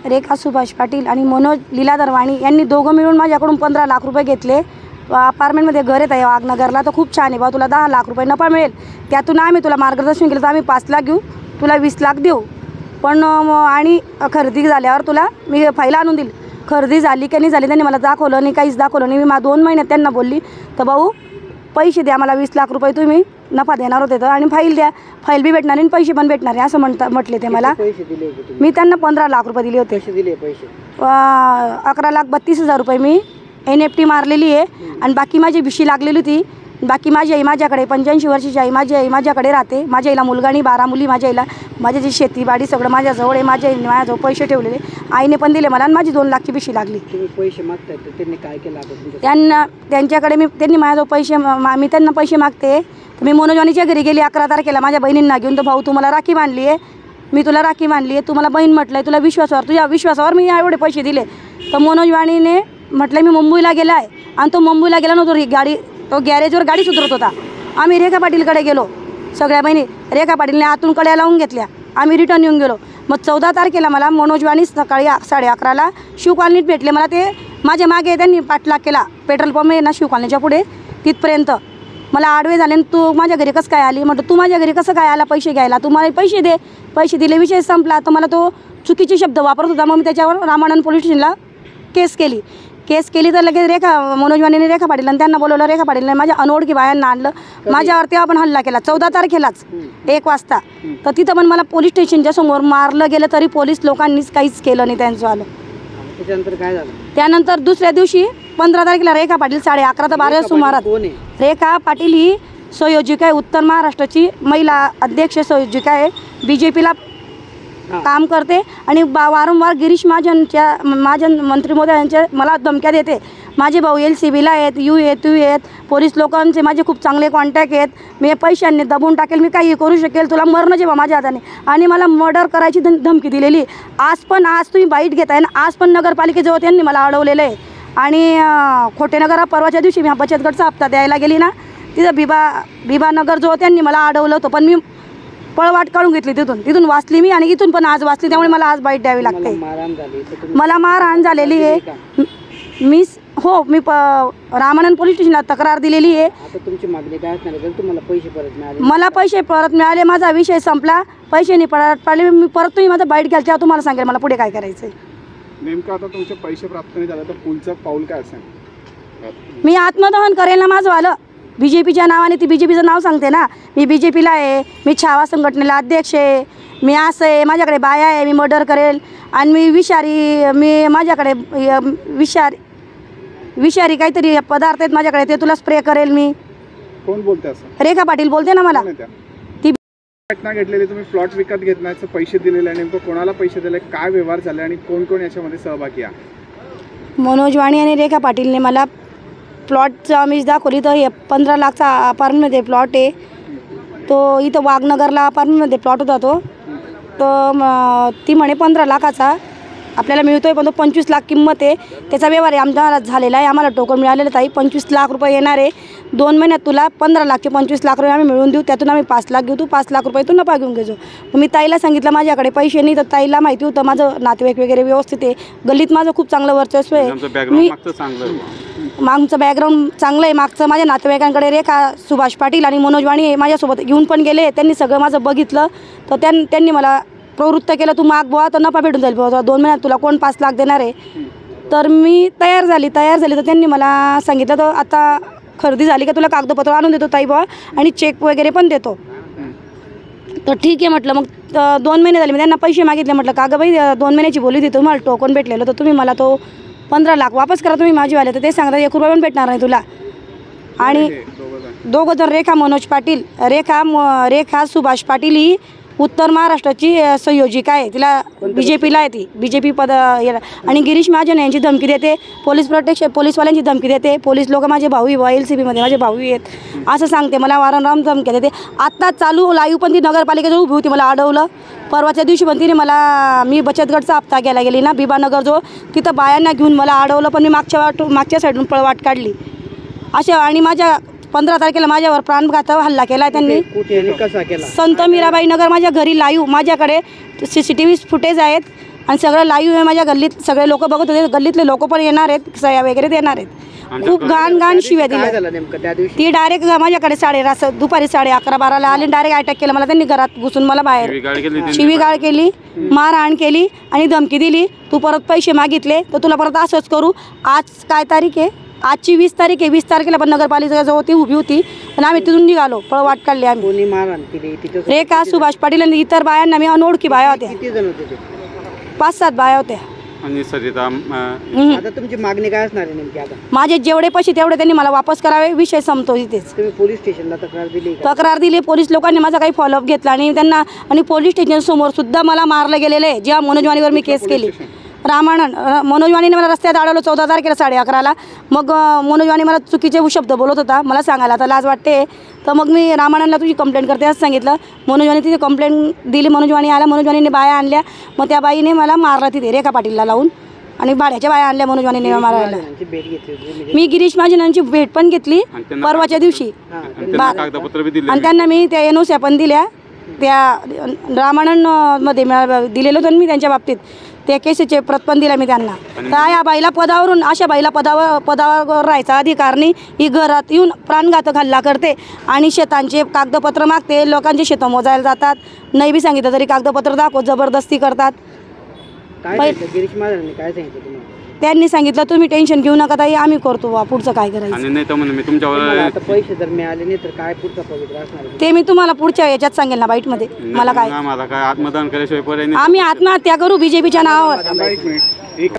रेखा सुभाष पाटील आणि मनोज लीलाधर वाणी यांनी दोघं मिळून माझ्याकडून 15 लाख रुपये घेतले। अपार्टमेंटमध्ये घर येत आहे वाघनगरला, तर खूप छान आहे बा, तुला 10 लाख रुपये नफा मिळेल, त्यातून आम्ही तुला मार्गदर्शन केलं तर आम्ही 5 लाख घेऊ, तुला 20 लाख देऊ, पण आणि खरेदी झाल्यावर तुला मी फाईल आणून देईल। खरेदी झाली की नाही झाली त्यांनी मला दाखवलं नाही, काहीच दाखवलं नाही। मी 2 महिन्यात त्यांना बोलली तर भाऊ पैसे द्या मला, 20 लाख रुपये तुम्ही नफा देणार होते तर, आणि फाईल द्या, फाईल बी भेटणार आणि पैसे पण भेटणार आहे असं म्हटले ते मला। मी त्यांना 15 लाख रुपये दिले होते। 11,32,000 रुपये मी NFT मारलेली आहे, आणि बाकी माझी बिशी लागलेली होती। बाकी माझी आई माझ्याकडे 85 वर्षाची आई माझी आई माझ्याकडे राहते। माझ्या आईला मुलगा आणि 12 मुली, माझ्या आईला माझी जी शेतीबाडी सगळं माझ्याजवळ आहे, माझ्या आईने माझ्याजवळ पैसे ठेवलेले, आईने पण दिले मला, आणि माझी 2 लाखची बिशी लागली। तुम्ही पैसे मागताय तर त्यांनी काय केलं? त्यांच्याकडे त्यांनी माझ्याजवळ पैसे, मी त्यांना पैसे मागते तर मी मनोजवानीच्या घरी गेली 11 तारखेला माझ्या बहिणींना घेऊन, तर भाऊ तुम्हाला राखी बांधली आहे, मी तुला राखी बांधली आहे, तुम्हाला बहीण म्हटलं आहे, तुला विश्वासावर, तुझ्या विश्वासावर मी एवढे पैसे दिले। तर मनोजवाणीने म्हटलं मी मुंबईला गेला आहे, आणि तो मुंबईला गेला नव्हतो, गाडी तो गॅरेजवर गाडी सुधारत होता। आम्ही रेखा पाटीलकडे गेलो सगळ्या बहिणी, रेखा पाटीलने आतून कड्या लावून घेतल्या, आम्ही रिटर्न येऊन गेलो। मग 14 तारखेला मला मनोजवाणी सकाळी 11:30ला शिव कॉलनीत भेटले। मला ते माझ्या मागे त्यांनी पाठलाग केला, पेट्रोल पंप आहे ना शिव कॉलनीच्या पुढे, तिथपर्यंत मला आडवे झाले। तू माझ्या घरी कसं काय आली? म्हटलं तू माझ्या घरी कसं काय आला पैसे घ्यायला? तुम्हाला पैसे दे, पैसे दिले, विषय संपला। तर मला तो चुकीचे शब्द वापरत होता, मग मी त्याच्यावर रामानंद पोलीस स्टेशनला केस केली तर लगेच मनोजवानीने रेखा पाटील आणि त्यांना बोलवलं। रेखा पाटीलने माझ्या अनोळखी बायांना आणलं, माझ्यावर तेव्हा पण हल्ला केला 14 तारखेलाच 1 वाजता। तर तिथं पण मला पोलीस स्टेशनच्या समोर मारलं गेलं, तरी पोलीस लोकांनीच काहीच केलं नाही त्यांचं आलं। त्याच्यानंतर काय झालं? त्यानंतर दुसऱ्या दिवशी 15 तारखेला रेखा पाटील 11:30 ते 12 सुमारास, रेखा पाटील ही संयोजिका आहे, उत्तर महाराष्ट्राची महिला अध्यक्ष संयोजिका आहे, BJPला काम करते, आणि वारंवार गिरीश महाजन मंत्री महोदयांच्या मला धमक्या देते। माझे भाऊ LCBला आहेत, यू आहेत, पोलीस लोकांचे माझे खूप चांगले कॉन्टॅक्ट आहेत, मी पैशांनी दबून टाकेल, मी काही करू शकेल, तुला मरणं जेव्हा माझ्या हाताने, आणि मला मर्डर करायची धमकी दिलेली। आज तुम्ही बाईट घेताय ना, आज पण नगरपालिकेजवळ त्यांनी मला अडवलेलं आहे। आणि खोटेनगर परवाच्या दिवशी मी बचत गटचा हप्ता द्यायला गेली ना, तिथं बिबा नगरजवळ त्यांनी मला अडवलं होतं, पण मी पळवाट काढून घेतली, तिथून वाचली मी, आणि इथून पण आज वाचली, त्यामुळे मला आज बाईट द्यावी लागते। मला मारहाण झालेली आहे, मी रामानंद पोलीस स्टेशनला तक्रार दिलेली आहे। तुमची मागणी काय असणार आहे? तुम्हाला पैसे परत मिळाले? मला पैसे परत मिळाले, माझा विषय संपला, पैसे नाही परत पडले, मी परत तुम्ही माझा बाईट घ्याल तेव्हा तुम्हाला सांगेल मला पुढे काय करायचं आहे। नेमकं आता तुमचे पैसे प्राप्त नाही झाले तर पुढचं पाऊल काय असेल? मी आत्मदहन करेल ना माझं आलं, BJPच्या नावाने, ती BJPचं नाव सांगते ना, मी BJPला आहे, मी छावा संघटनेला अध्यक्ष आहे, मी असं आहे, माझ्याकडे बाया आहे, मी मर्डर करेल, आणि मी माझ्याकडे विषारी काहीतरी पदार्थ आहेत माझ्याकडे, ते तुला स्प्रे करेल मी। कोण बोलते असं? रेखा पाटील बोलते ना मला। ती घटना घडलेली, तुम्ही प्लॉट विकत घेण्याचे पैसे दिलेले, नेमकं कोणाला पैसे दिले, काय व्यवहार झाले, आणि कोण कोण याच्यामध्ये सहभागी आहे? मनोज वाणी आणि रेखा पाटीलने मला प्लॉटचं आम्ही दाखवली, तर हे 15 लाखचा अपार्टमेंटमध्ये प्लॉट आहे, तो इथं वाघनगरला अपार्टमेंटमध्ये प्लॉट होता तो, ती म्हणे 15 लाखाचा आपल्याला मिळतो आहे, पण तो 25 लाख किंमत आहे, त्याचा व्यवहार आहे आमचा झालेला आहे, आम्हाला टोकन मिळालेलं आहे, 25 लाख रुपये येणार आहे, 2 महिन्यात तुला 15 लाखचे 25 लाख रुपये आम्ही मिळवून देऊ, त्यातून आम्ही 5 लाख घेऊ, तू 5 लाख रुपये तू नफा घेऊन घेजो। मी ताईला सांगितलं माझ्याकडे पैसे नाही, तर ताईला माहिती होतं माझं नातेवाईक वगैरे व्यवस्थित आहे, गल्लीत माझं खूप चांगलं वर्चस्व आहे, मागचं बॅकग्राऊंड चांगलं आहे, मागचं माझ्या नातेवाईकांकडे रेखा सुभाष पाटील आणि मनोज वाणी हे माझ्यासोबत घेऊन पण गेले, त्यांनी सगळं माझं बघितलं, तर त्यांनी मला प्रवृत्त केलं, तू माग बुवा तर नफा भेटून जाईल, 2 महिन्यात तुला कोण 5 लाख देणार आहे। तर मी तयार झाली, तर त्यांनी मला सांगितलं, तर आता खरेदी झाली का तुला कागदपत्र आणून देतो ताई बुवा, आणि चेक वगैरे पण देतो। तर ठीक आहे म्हटलं, मग 2 महिने झाले, मी त्यांना पैसे मागितले, म्हटलं का गं बाई 2 महिन्याची बोली होती, तुम्हाला टोकन भेटलेलं, तर तुम्ही मला तो 15 लाख वापस करा तुम्ही माझीवाले, तर ते सांगतात 1 रुपया पण भेटणार नाही तुला। आणि दोघं जण रेखा मनोज पाटील, रेखा सुभाष पाटील ही उत्तर महाराष्ट्राची संयोजिका आहे, तिला BJPला आहे, ती BJP पद, आणि गिरीश महाजन यांची धमकी देते, पोलीसवाल्यांची धमकी देते, पोलीस लोक माझे भाऊ LCBमध्ये माझे भाऊ आहेत असं सांगते, मला वारंवार धमक्या देते। आत्ता चालू लाईव्ह पण ती नगरपालिकेजवळ उभी होती, मला अडवलं, परवाच्या दिवशी पण तिने मला, मी बचत गटचा हप्ता घ्यायला गेली ना बिबानगरजवळ, तिथं बायांना घेऊन मला अडवलं, पण मी मागच्या साईडून पळवाट काढली अशा, आणि माझ्या 15 तारखेला माझ्यावर प्राणघातक हल्ला केला त्यांनी। कसा केला? संत मीराबाई नगर माझ्या घरी लाईव्ह, माझ्याकडे CCTV फुटेज आहेत, आणि सगळं लाईव्ह आहे माझ्या गल्लीत, सगळे लोक बघत होते, गल्लीतले लोक पण येणार आहेत, सह्या वगैरे देणार आहेत. खूप घाण शिव्या काय दिल्या. झालं नेमकं त्या दिवशी? ती डायरेक्ट माझ्याकडे दुपारी 11:30-12ला आली, डायरेक्ट अटॅक केला मला. त्यांनी घरात घुसून मला बाहेर शिवीगाळ केली, मारहाण केली आणि धमकी दिली, तू परत पैसे मागितले तर तुला परत असंच करू. आज काय तारीख आहे? आजची 20 तारीख आहे. 20 तारखेला पण नगरपालिकेजवळ ती उभी होती, पण आम्ही तिथून निघालो, पळवाट काढली आम्ही. कोणी मारहाण केली तिथं? रेखा, सुभाष पाटील आणि इतर बायांना, मी अनोळखी बाया होत्या, किती जण होते ते? 5-7 बाया होत्या. आणि सरिता आता तुमची मागणी काय असणार आहे नेमकी? आता माझे जेवढे पैसे तेवढे त्यांनी मला वापस करावे, विषय संपतो इथेच. तुम्ही पोलीस स्टेशनला तक्रार दिली का? तक्रार दिली, पोलीस लोकांनी माझा काही फॉलोअप घेतला आणि त्यांना, आणि पोलीस स्टेशन समोर सुद्धा मला मारलं गेलेलं आहे. ज्या मनोजवाणीवर मी केस केली, रामानंद मनोजवाणीने मला रस्त्यात अडवलं 14 तारखेला 11:30ला. मग मनोजवाणी मला चुकीचे शब्द बोलत होता, मला सांगायला आता लाज वाटते. तर मग मी रामानंदला तुझी कंप्लेंट करते असं सांगितलं. मनोजवानी तिथे कंप्लेंट दिली, मनोजवाणी आला, मनोजवानीने बाया आणल्या. मग त्या बाईने मला मारलं तिथे रेखा पाटीलला लावून, आणि भाड्याच्या बाया आणल्या मनोजवानीने मारायला. जणांची भेट घेतली होती तुम्ही? मी गिरीश महाजनांची भेट पण घेतली परवाच्या दिवशी, कागदपत्र बी दिले आणि त्यांना मी त्या NOC पण दिल्या. त्या रामानंदमध्ये दिलेलं होतं मी त्यांच्या बाबतीत, त्या केसेसचे प्रत पण दिल्या मी त्यांना. तर या बाईला पदावरून, अशा बाईला पदावर राहायचा अधिकार नाही. ही घरात येऊन प्राणघातक हल्ला करते आणि शेतांचे कागदपत्र मागते, लोकांचे शेतं मोजायला जातात, नाही बी सांगितलं तरी कागदपत्र दाखव, जबरदस्ती करतात. काय सांगितलं गिरीश महाजनांनी? काय सांगितलं तुम्हाला? त्यांनी सांगितलं तुम्ही टेन्शन घेऊ नका ताई, आम्ही करतो बा, पुढचं काय करायचं आणि नाही तर म्हणून मी तुमच्यावर तुम्हाला आता पैसे जर मिळाले नाही तर काय पुढचा पवित्र असणार आहे? ते मी तुम्हाला पुढच्या याच्यात सांगेल ना, बाईटमध्ये. मला काय, आम्हाला काय आत्मदान केल्याशिवाय पर्याय नाही. आम्ही आत्महत्या करू BJPच्या नावावर. थांबा एक मिनिट. एक